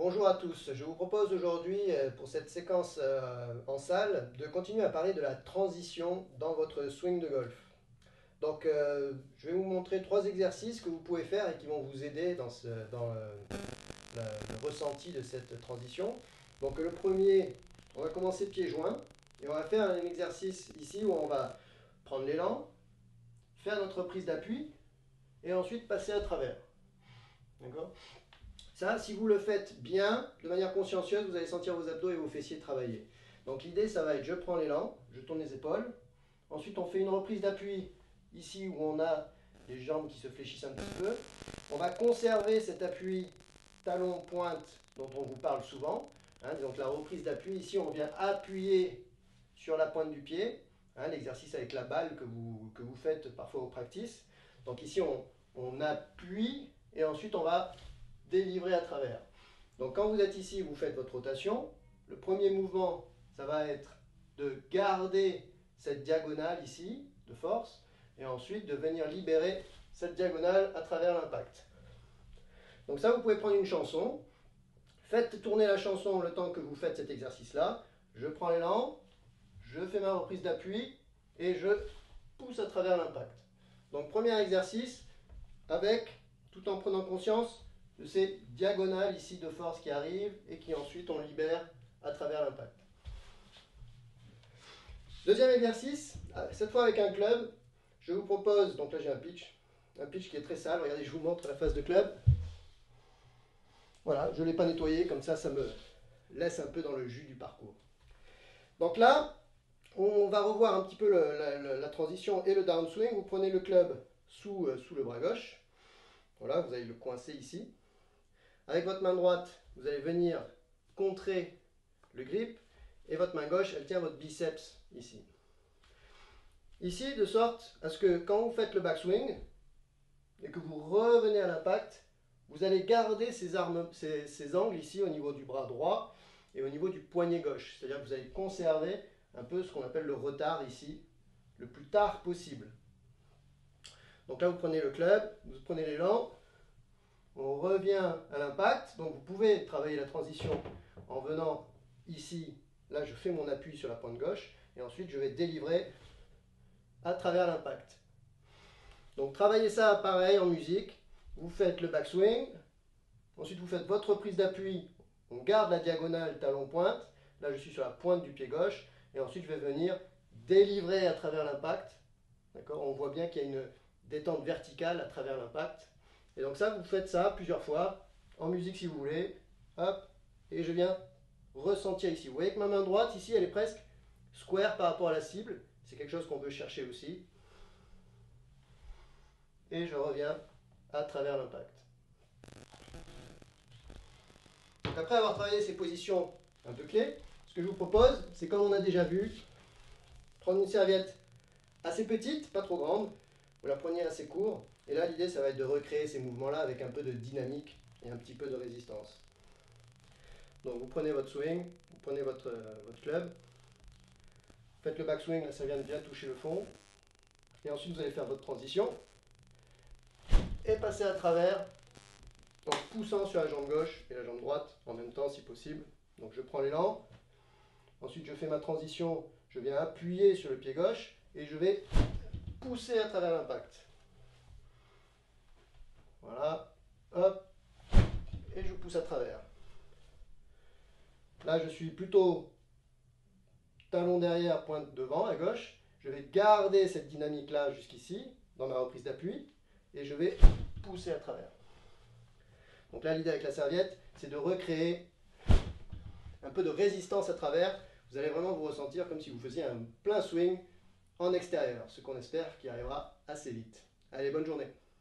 Bonjour à tous, je vous propose aujourd'hui pour cette séquence en salle de continuer à parler de la transition dans votre swing de golf. Donc je vais vous montrer 3 exercices que vous pouvez faire et qui vont vous aider le ressenti de cette transition. Donc le premier, on va commencer pieds joints et on va faire un exercice ici où on va prendre l'élan, faire notre prise d'appui et ensuite passer à travers. D'accord ? Ça, si vous le faites bien, de manière consciencieuse, vous allez sentir vos abdos et vos fessiers travailler. Donc l'idée, ça va être, je prends l'élan, je tourne les épaules. Ensuite, on fait une reprise d'appui, ici où on a les jambes qui se fléchissent un petit peu. On va conserver cet appui talon-pointe dont on vous parle souvent. Donc la reprise d'appui, ici, on vient appuyer sur la pointe du pied. L'exercice avec la balle que vous faites parfois au practice. Donc ici, on appuie et ensuite on va délivrer à travers. Donc quand vous êtes ici, vous faites votre rotation. Le premier mouvement, ça va être de garder cette diagonale ici, de force, et ensuite de venir libérer cette diagonale à travers l'impact. Donc ça, vous pouvez prendre une chanson. Faites tourner la chanson le temps que vous faites cet exercice-là. Je prends l'élan, je fais ma reprise d'appui, et je pousse à travers l'impact. Donc premier exercice, tout en prenant conscience de ces diagonales ici de force qui arrivent et qui ensuite on libère à travers l'impact. Deuxième exercice, cette fois avec un club, je vous propose, donc là j'ai un pitch qui est très sale, regardez je vous montre la phase de club. Voilà, je ne l'ai pas nettoyé, comme ça me laisse un peu dans le jus du parcours. Donc là, on va revoir un petit peu la transition et le downswing. Vous prenez le club sous le bras gauche, voilà, vous allez le coincer ici. Avec votre main droite, vous allez venir contrer le grip et votre main gauche, elle tient votre biceps ici. Ici, de sorte à ce que quand vous faites le backswing et que vous revenez à l'impact, vous allez garder ces angles ici au niveau du bras droit et au niveau du poignet gauche. C'est-à-dire que vous allez conserver un peu ce qu'on appelle le retard ici, le plus tard possible. Donc là, vous prenez le club, vous prenez l'élan. On revient à l'impact, donc vous pouvez travailler la transition en venant ici, là je fais mon appui sur la pointe gauche, et ensuite je vais délivrer à travers l'impact. Donc travaillez ça pareil en musique, vous faites le backswing, ensuite vous faites votre prise d'appui, on garde la diagonale talon-pointe, là je suis sur la pointe du pied gauche, et ensuite je vais venir délivrer à travers l'impact. D'accord ? On voit bien qu'il y a une détente verticale à travers l'impact. Et donc ça, vous faites ça plusieurs fois, en musique si vous voulez, hop, et je viens ressentir ici. Vous voyez que ma main droite, ici, elle est presque square par rapport à la cible. C'est quelque chose qu'on veut chercher aussi. Et je reviens à travers l'impact. Donc après avoir travaillé ces positions un peu clés, ce que je vous propose, c'est comme on a déjà vu, prendre une serviette assez petite, pas trop grande, vous la prenez assez court, et là l'idée ça va être de recréer ces mouvements-là avec un peu de dynamique et un petit peu de résistance. Donc vous prenez votre swing, vous prenez votre club, faites le backswing, là ça vient de bien toucher le fond, et ensuite vous allez faire votre transition, et passer à travers, en poussant sur la jambe gauche et la jambe droite en même temps si possible. Donc je prends l'élan, ensuite je fais ma transition, je viens appuyer sur le pied gauche, et je vais pousser à travers l'impact. Voilà, hop, et je pousse à travers. Là, je suis plutôt talon derrière, pointe devant, à gauche. Je vais garder cette dynamique-là jusqu'ici, dans ma reprise d'appui, et je vais pousser à travers. Donc là, l'idée avec la serviette, c'est de recréer un peu de résistance à travers. Vous allez vraiment vous ressentir comme si vous faisiez un plein swing en extérieur, ce qu'on espère qui arrivera assez vite. Allez, bonne journée.